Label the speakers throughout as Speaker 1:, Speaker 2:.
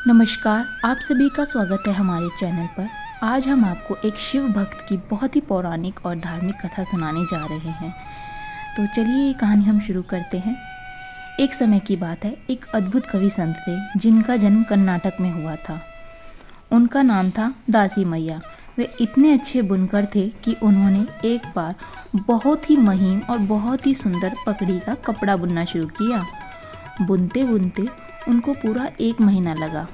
Speaker 1: नमस्कार, आप सभी का स्वागत है हमारे चैनल पर। आज हम आपको एक शिव भक्त की बहुत ही पौराणिक और धार्मिक कथा सुनाने जा रहे हैं। तो चलिए ये कहानी हम शुरू करते हैं। एक समय की बात है, एक अद्भुत कवि संत थे जिनका जन्म कर्नाटक में हुआ था। उनका नाम था दासी मैया। वे इतने अच्छे बुनकर थे कि उन्होंने एक बार बहुत ही महीन और बहुत ही सुंदर पकड़ी का कपड़ा बुनना शुरू किया। बुनते बुनते उनको पूरा 1 महीना लगा।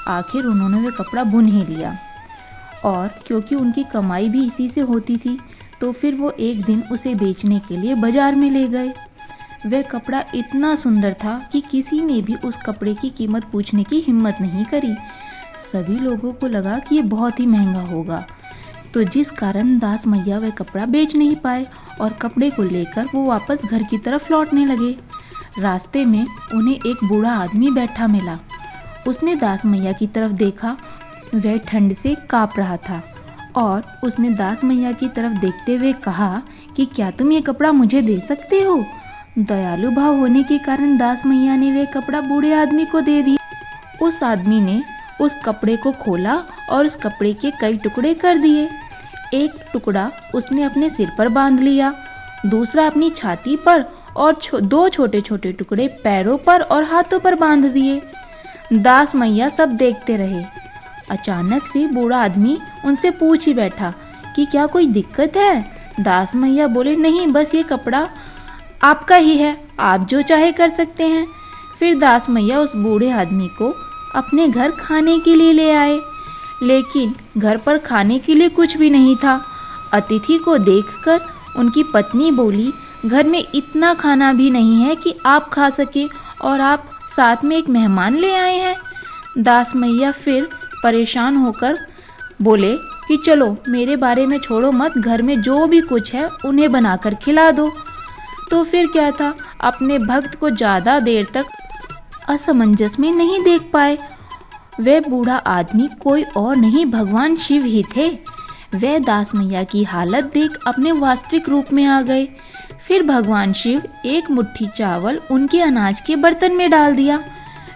Speaker 1: आखिर उन्होंने वह कपड़ा बुन ही लिया, और क्योंकि उनकी कमाई भी इसी से होती थी, तो फिर वो एक दिन उसे बेचने के लिए बाजार में ले गए। वह कपड़ा इतना सुंदर था कि किसी ने भी उस कपड़े की कीमत पूछने की हिम्मत नहीं करी। सभी लोगों को लगा कि ये बहुत ही महंगा होगा, तो जिस कारण दास मैया वह कपड़ा बेच नहीं पाए और कपड़े को लेकर वो वापस घर की तरफ लौटने लगे। रास्ते में उन्हें एक बूढ़ा आदमी बैठा मिला। उसने दास मैया की तरफ देखा। वह ठंड से काँप रहा था और उसने दास मैया की तरफ देखते हुए कहा कि क्या तुम ये कपड़ा मुझे दे सकते हो? दयालु भाव होने के कारण दास मैया ने वह कपड़ा बूढ़े आदमी को दे दिया। उस आदमी ने उस कपड़े को खोला और उस कपड़े के कई टुकड़े कर दिए। एक टुकड़ा उसने अपने सिर पर बांध लिया, दूसरा अपनी छाती पर और 2 छोटे छोटे टुकड़े पैरों पर और हाथों पर बांध दिए। दास मैया सब देखते रहे। अचानक से बूढ़ा आदमी उनसे पूछ ही बैठा कि क्या कोई दिक्कत है? दास मैया बोले, नहीं, बस ये कपड़ा आपका ही है, आप जो चाहे कर सकते हैं। फिर दास मैया उस बूढ़े आदमी को अपने घर खाने के लिए ले आए, लेकिन घर पर खाने के लिए कुछ भी नहीं था। अतिथि को देखकर उनकी पत्नी बोली, घर में इतना खाना भी नहीं है कि आप खा सके, और आप साथ में एक मेहमान ले आए हैं। दास मैया फिर परेशान होकर बोले कि चलो, मेरे बारे में छोड़ो मत, घर में जो भी कुछ है उन्हें बनाकर खिला दो। तो फिर क्या था, अपने भक्त को ज़्यादा देर तक असमंजस में नहीं देख पाए। वह बूढ़ा आदमी कोई और नहीं, भगवान शिव ही थे। वह दास मैया की हालत देख अपने वास्तविक रूप में आ गए। फिर भगवान शिव एक मुट्ठी चावल उनके अनाज के बर्तन में डाल दिया।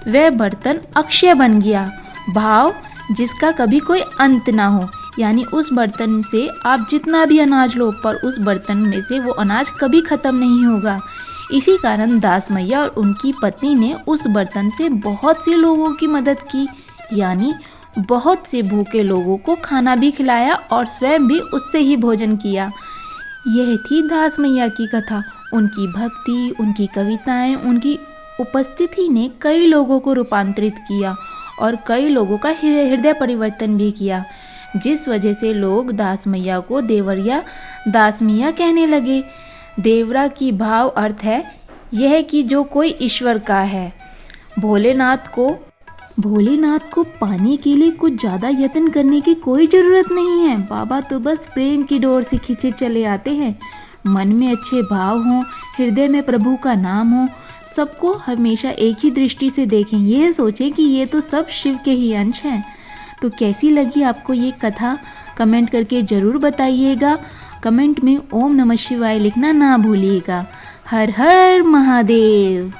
Speaker 1: वह बर्तन अक्षय बन गया, भाव जिसका कभी कोई अंत ना हो। यानी उस बर्तन से आप जितना भी अनाज लो, पर उस बर्तन में से वो अनाज कभी खत्म नहीं होगा। इसी कारण दास मैया और उनकी पत्नी ने उस बर्तन से बहुत से लोगों की मदद की, यानी बहुत से भूखे लोगों को खाना भी खिलाया और स्वयं भी उससे ही भोजन किया। यह थी दास मैया की कथा। उनकी भक्ति, उनकी कविताएं, उनकी उपस्थिति ने कई लोगों को रूपांतरित किया और कई लोगों का हृदय परिवर्तन भी किया, जिस वजह से लोग दास मैया को देवरिया दास मिया कहने लगे। देवरा की भाव अर्थ है यह कि जो कोई ईश्वर का है। भोलेनाथ को पाने के लिए कुछ ज़्यादा यत्न करने की कोई ज़रूरत नहीं है। बाबा तो बस प्रेम की डोर से खींचे चले आते हैं। मन में अच्छे भाव हों, हृदय में प्रभु का नाम हो, सबको हमेशा एक ही दृष्टि से देखें, यह सोचें कि ये तो सब शिव के ही अंश हैं। तो कैसी लगी आपको ये कथा? कमेंट करके ज़रूर बताइएगा। कमेंट में ओम नमः शिवाय लिखना ना भूलिएगा। हर हर महादेव।